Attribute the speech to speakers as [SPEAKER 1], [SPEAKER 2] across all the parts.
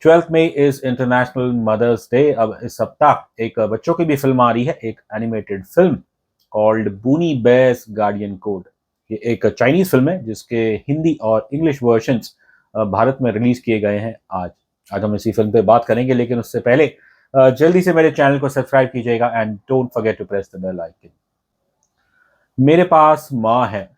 [SPEAKER 1] 12 May is international mother's day. अब इस सप्ताह एक बच्चों की भी फिल्म आ रही है, एक animated film called Boonie Bears guardian code. ये एक चाइनीज फिल्म है जिसके हिंदी और इंग्लिश वर्जन्स भारत में रिलीज किए गए हैं। आज हम इसी फिल्म पे बात करेंगे, लेकिन उससे पहले जल्दी से मेरे चैनल को सब्सक्राइब कीजिएगा and don't forget to press the bell icon. मेरे पास माँ है।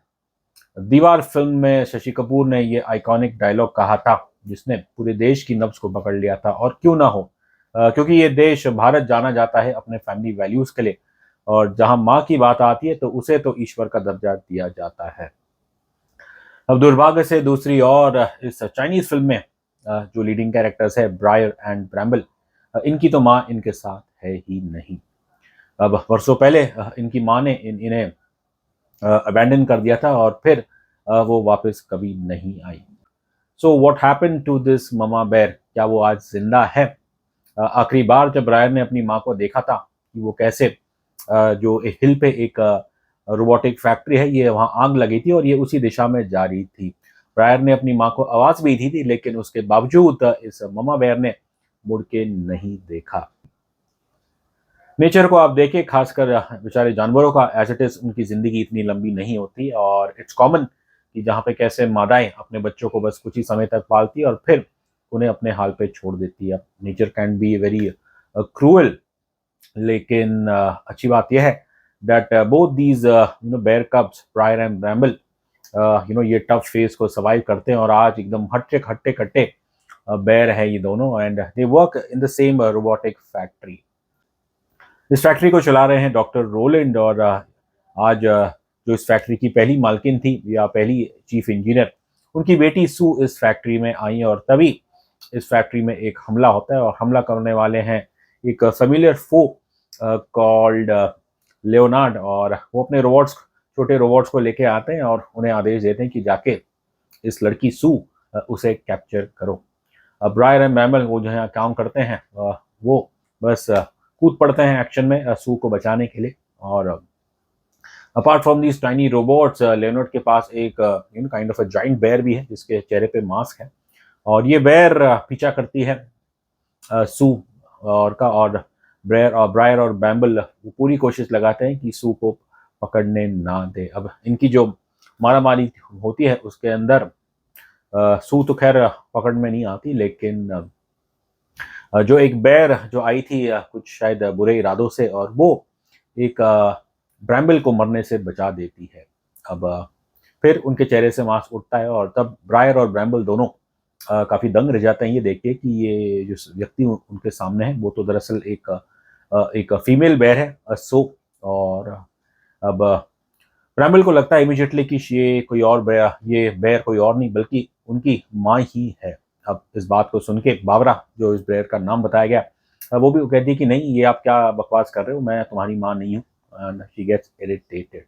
[SPEAKER 1] दीवार फिल्म में शशि कपूर ने ये आइकॉनिक डायलॉग कहा था जिसने पूरे देश की नब्ज को पकड़ लिया था, और क्यों ना हो, क्योंकि ये देश भारत जाना जाता है अपने फैमिली वैल्यूज के लिए, और जहां माँ की बात आती है तो उसे तो ईश्वर का दर्जा दिया जाता है। अब दुर्भाग्य से दूसरी ओर इस चाइनीज फिल्म में जो लीडिंग कैरेक्टर्स है ब्रायर एंड ब्रैम्बल, इनकी तो माँ इनके साथ है ही नहीं। अब वर्षों पहले इनकी माँ ने इन्हें अबैंडन कर दिया था, और फिर वो वापस कभी नहीं आई। So what happened to this mama bear? क्या वो आज जिंदा है? आखिरी बार जब ब्रायर ने अपनी माँ को देखा था कि वो कैसे जो एक हिल पे एक रोबोटिक फैक्ट्री है, ये वहाँ आग लगी थी और ये उसी दिशा में जा रही थी। ब्रायर ने अपनी माँ को आवाज़ भी दी थी, लेकिन उसके बावजूद इस ममा बेर ने मुड़ के नहीं देखा। नेचर को आप देखिए, खासकर बेचारे जानवरों का एज इट इज उनकी ज़िंदगी इतनी लंबी नहीं होती, और इट्स कॉमन कि जहाँ पे कैसे मादाएं अपने बच्चों को बस कुछ ही समय तक पालती है और फिर उन्हें अपने हाल पे छोड़ देती है। Nature can be very cruel, लेकिन अच्छी बात यह है that both these bear cubs Briar and Bramble ये टफ फेस को सर्वाइव करते हैं, और आज एकदम हट्टे खट्टे खट्टे बेयर है ये दोनों, and they work in the same robotic factory. इस फैक्ट्री को चला रहे हैं डॉक्टर रोलैंड, और आज जो इस फैक्ट्री की पहली मालकिन थी या पहली चीफ इंजीनियर, उनकी बेटी सू इस फैक्ट्री में आई, और तभी इस फैक्ट्री में एक हमला होता है, और हमला करने वाले हैं एक फेमिलियर फो कॉल्ड लियोनार्ड, और वो अपने रोबोट्स, छोटे रोबोट्स को लेके आते हैं और उन्हें आदेश देते हैं कि जाके इस लड़की सू उसे कैप्चर करो। अब ब्रायर एंड मैमल वो जो है काम करते हैं, वो बस कूद पड़ते हैं एक्शन में सू को बचाने के लिए। और apart from these tiny robots, Leonard के पास एक kind of a giant bear भी है जिसके चेहरे पे मास्क है, और ये बेयर पीछा करती है सू और ब्रायर और बैम्बल वो पूरी कोशिश लगाते हैं कि सू को पकड़ने ना दे। अब इनकी जो मारामारी होती है उसके अंदर सू तो खैर पकड़ में नहीं आती, लेकिन जो एक बेर जो आई थी कुछ शायद बुरे इरादों से, और वो एक ब्रैम्बल को मरने से बचा देती है। अब फिर उनके चेहरे से मांस उठता है, और तब ब्रायर और ब्रैम्बल दोनों काफ़ी दंग रह जाते हैं ये देख के कि ये जो व्यक्ति उनके सामने है वो तो दरअसल एक फीमेल बेर है, सो। और अब ब्रैम्बल को लगता है इमीडिएटली कि ये बेर कोई और नहीं बल्कि उनकी माँ ही है। अब इस बात को सुन के बाबरा, जो इस बेर का नाम बताया गया, वो भी कहती है कि नहीं, ये आप क्या बकवास कर रहे हो, मैं तुम्हारी माँ नहीं हूँ। And she gets irritated.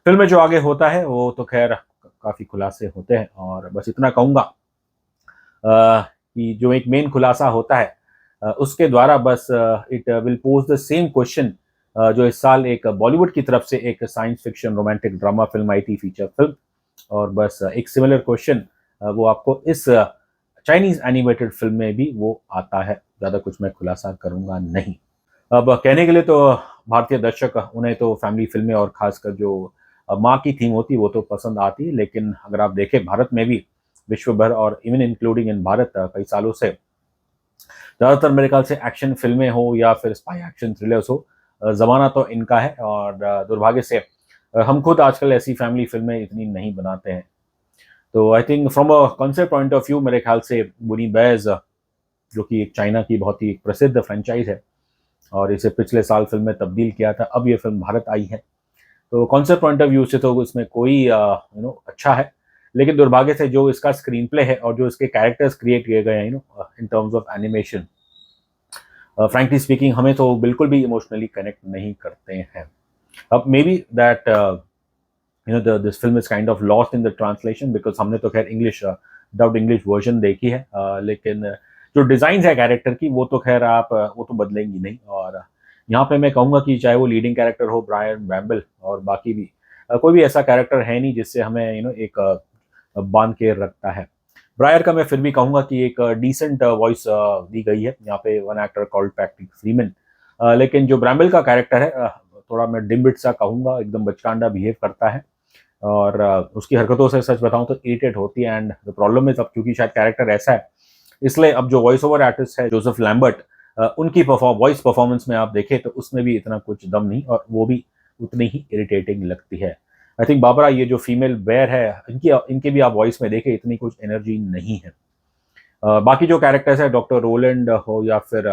[SPEAKER 1] Film में जो आगे होता है वो तो खैर काफ़ी खुलासे होते हैं, और बस इतना कहूँगा कि जो एक मेन खुलासा होता है उसके द्वारा बस it will pose the same question जो इस साल एक बॉलीवुड की तरफ से एक science fiction romantic drama film आई थी, फीचर फिल्म, और बस एक सिमिलर क्वेश्चन वो आपको इस चाइनीज एनिमेटेड फिल्म में भी वो आता है। ज़्यादा कुछ मैं खुलासा करूँगा नहीं। अब कहने के लिए तो भारतीय दर्शक उन्हें तो फैमिली फिल्में और खासकर जो माँ की थीम होती है वो तो पसंद आती है, लेकिन अगर आप देखें भारत में भी विश्व भर और इवन इंक्लूडिंग इन भारत कई सालों से ज़्यादातर मेरे ख्याल से एक्शन फिल्में हो या फिर स्पाई एक्शन थ्रिलर्स हो, ज़माना तो इनका है, और दुर्भाग्य से हम खुद आजकल ऐसी फैमिली फिल्में इतनी नहीं बनाते हैं। तो I think from a concept point of view मेरे ख्याल से बुनी बैज, जो कि एक चाइना की बहुत ही प्रसिद्ध फ्रेंचाइज है, और इसे पिछले साल फिल्म में तब्दील किया था, अब ये फिल्म भारत आई है। तो कॉन्सेप्ट पॉइंट ऑफ व्यू से तो इसमें कोई अच्छा है, लेकिन दुर्भाग्य से जो इसका स्क्रीन प्ले है और जो इसके कैरेक्टर्स क्रिएट किए गए हैं in terms of animation, frankly speaking हमें तो बिल्कुल भी इमोशनली कनेक्ट नहीं करते हैं। अब may be that this film is kind of lost in the translation, because हमने तो खैर इंग्लिश डब्ड इंग्लिश वर्जन देखी है, लेकिन जो डिज़ाइन है कैरेक्टर की वो तो खैर आप वो तो बदलेंगी नहीं। और यहाँ पे मैं कहूँगा कि चाहे वो लीडिंग कैरेक्टर हो ब्रायन बैम्बल और बाकी भी कोई भी ऐसा कैरेक्टर है नहीं जिससे हमें एक बांध के रखता है। ब्रायर का मैं फिर भी कहूँगा कि एक डिसेंट वॉइस दी गई है यहाँ पे, one actor called Patrick Freeman. लेकिन जो ब्रैम्बल का कैरेक्टर है थोड़ा मैं डिम्बिट सा कहूँगा, एकदम बचकांडा बिहेव करता है और उसकी हरकतों से सच बताऊँ तो इरिटेट होती है। एंड द प्रॉब्लम इज अब क्योंकि शायद कैरेक्टर ऐसा है, इसलिए अब जो वॉइस ओवर आर्टिस्ट है जोसेफ लैम्बर्ट, उनकी वॉइस परफॉर्मेंस में आप देखें तो उसमें भी इतना कुछ दम नहीं और वो भी उतनी ही इरिटेटिंग लगती है। आई थिंक बाबरा, ये जो फीमेल बेयर है, इनकी इनके भी आप वॉइस में देखें इतनी कुछ एनर्जी नहीं है। बाकी जो कैरेक्टर्स है, डॉक्टर रोलैंड हो या फिर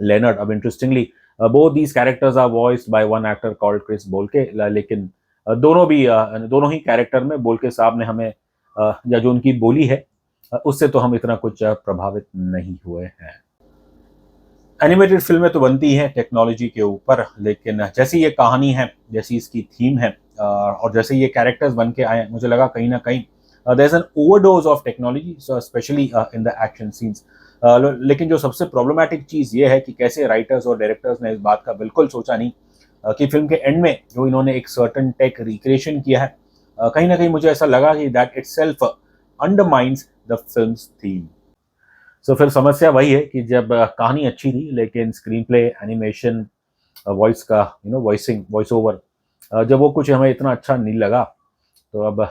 [SPEAKER 1] लेनर्ड, अब interestingly both these characters are voiced by one actor called Chris Bolke. लेकिन दोनों ही कैरेक्टर में बोल्के साहब ने हमें या जो उनकी बोली है उससे तो हम इतना कुछ प्रभावित नहीं हुए हैं। एनिमेटेड फिल्में तो बनती हैं टेक्नोलॉजी के ऊपर, लेकिन जैसी ये कहानी है, जैसी इसकी थीम है और जैसे ये कैरेक्टर्स बन के आए, मुझे लगा कहीं ना कहीं there is an overdose of technology, specially in the action scenes. लेकिन जो सबसे प्रॉब्लमैटिक चीज़ ये है कि कैसे राइटर्स और डायरेक्टर्स ने इस बात का बिल्कुल सोचा नहीं कि फिल्म के एंड में जो इन्होंने एक सर्टन टेक रिक्रिएशन किया है, कहीं ना कहीं मुझे ऐसा लगा कि that itself undermines the film's theme. So फिर समस्या वही है कि जब कहानी अच्छी थी लेकिन स्क्रीन प्ले, एनिमेशन, वॉइस का वॉइसिंग, वॉइस ओवर, जब वो कुछ हमें इतना अच्छा नहीं लगा, तो अब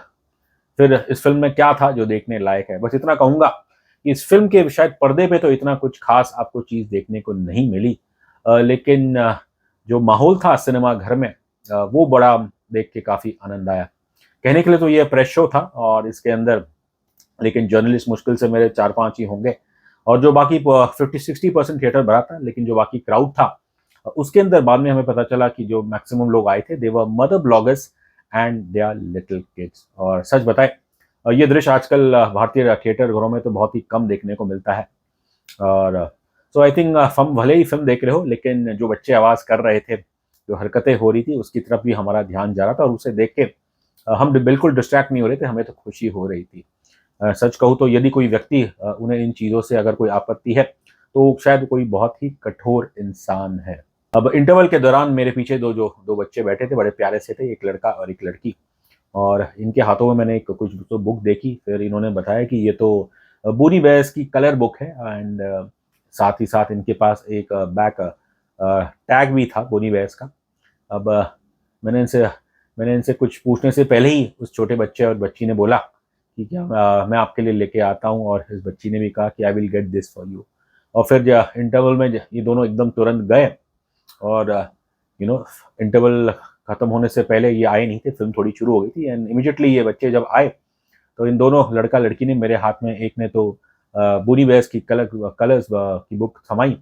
[SPEAKER 1] फिर इस फिल्म में क्या था जो देखने लायक है। बस इतना कहूँगा कि इस फिल्म के शायद पर्दे पे तो इतना कुछ खास आपको चीज़ देखने को नहीं मिली, लेकिन जो माहौल था सिनेमा घर में, वो बड़ा देख के काफ़ी आनंद आया। कहने के लिए तो ये प्रेस शो था और इसके अंदर लेकिन जर्नलिस्ट मुश्किल से मेरे 4-5 ही होंगे और जो बाकी 50-60% थिएटर भरा था, लेकिन जो बाकी क्राउड था उसके अंदर बाद में हमें पता चला कि जो मैक्सिमम लोग आए थे they were mother bloggers and they are little kids. और सच बताएं, ये दृश्य आजकल भारतीय थिएटर घरों में तो बहुत ही कम देखने को मिलता है। और सो आई थिंक हम भले ही फिल्म देख रहे हो, लेकिन जो बच्चे आवाज़ कर रहे थे, जो हरकतें हो रही थी, उसकी तरफ भी हमारा ध्यान जा रहा था और उसे देख के हम बिल्कुल डिस्ट्रैक्ट नहीं हो रहे थे, हमें तो खुशी हो रही थी। सच कहूँ तो यदि कोई व्यक्ति उन्हें इन चीज़ों से अगर कोई आपत्ति है, तो शायद कोई बहुत ही कठोर इंसान है। अब इंटरवल के दौरान मेरे पीछे दो बच्चे बैठे थे, बड़े प्यारे से थे, एक लड़का और एक लड़की, और इनके हाथों में मैंने कुछ तो बुक देखी। फिर इन्होंने बताया कि ये तो बूनी बेयर्स की कलर बुक है एंड साथ ही साथ इनके पास एक बैक टैग भी था बूनी बेयर्स का। अब मैंने इनसे मैंने इनसे कुछ पूछने से पहले ही उस छोटे बच्चे और बच्ची ने बोला कि क्या मैं आपके लिए लेके आता हूँ, और इस बच्ची ने भी कहा कि I will get this for you. और फिर इंटरवल में ये दोनों एकदम तुरंत गए और इंटरवल खत्म होने से पहले ये आए नहीं थे, फिल्म थोड़ी शुरू हो गई थी एंड इमिडिएटली ये बच्चे जब आए तो इन दोनों लड़का लड़की ने मेरे हाथ में, एक ने तो बूनी बेयर्स की कलर्स की बुक थमाई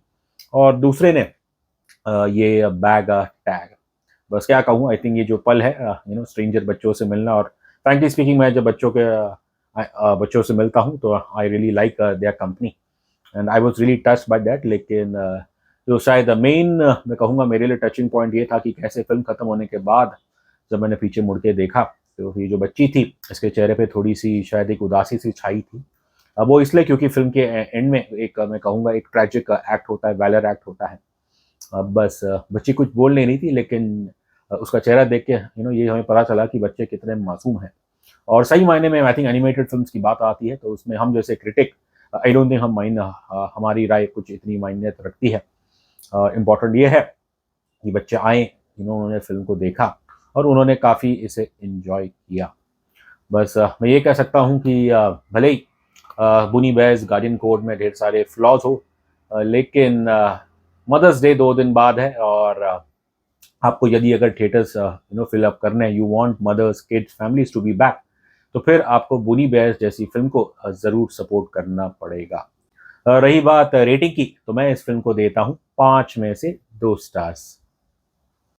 [SPEAKER 1] और दूसरे ने ये बैग टैग। बस क्या कहूँ, आई थिंक ये जो पल है स्ट्रेंजर बच्चों से मिलना, और फ्रैंकली स्पीकिंग मैं जब बच्चों से मिलता हूँ तो I really like their company and I was really touched by that. लेकिन जो शायद मेन मैं कहूँगा मेरे लिए टचिंग पॉइंट ये था कि कैसे फिल्म खत्म होने के बाद जब मैंने पीछे मुड़ के देखा तो ये जो बच्ची थी, इसके चेहरे पे थोड़ी सी शायद एक उदासी सी छाई थी। अब वो इसलिए क्योंकि फिल्म के एंड में एक मैं कहूँगा एक ट्रैजिक एक्ट होता है, वैलर एक्ट होता है। अब बस बच्ची कुछ बोल नहीं रही थी, लेकिन उसका चेहरा देख के ये हमें पता चला कि बच्चे कितने मासूम हैं। और सही मायने में आई थिंक एनिमेटेड फिल्म्स की बात आती है तो उसमें हम जैसे क्रिटिक, आई डोंट थिंक हमारी राय कुछ इतनी मायने रखती है। इम्पॉर्टेंट ये है कि बच्चे आए, उन्होंने फिल्म को देखा और उन्होंने काफ़ी इसे एंजॉय किया। बस मैं ये कह सकता हूँ कि भले ही बूनी बेयर्स गार्डियन कोड में ढेर सारे फ्लॉज हो, लेकिन मदर्स डे 2 दिन बाद है और आपको यदि अगर थिएटर्स फिल अप करने हैं, you want mothers, kids, families to be back, तो फिर आपको बूनी बेयर्स जैसी फिल्म को ज़रूर सपोर्ट करना पड़ेगा। रही बात रेटिंग की, तो मैं इस फिल्म को देता हूँ 5 में से 2 स्टार्स।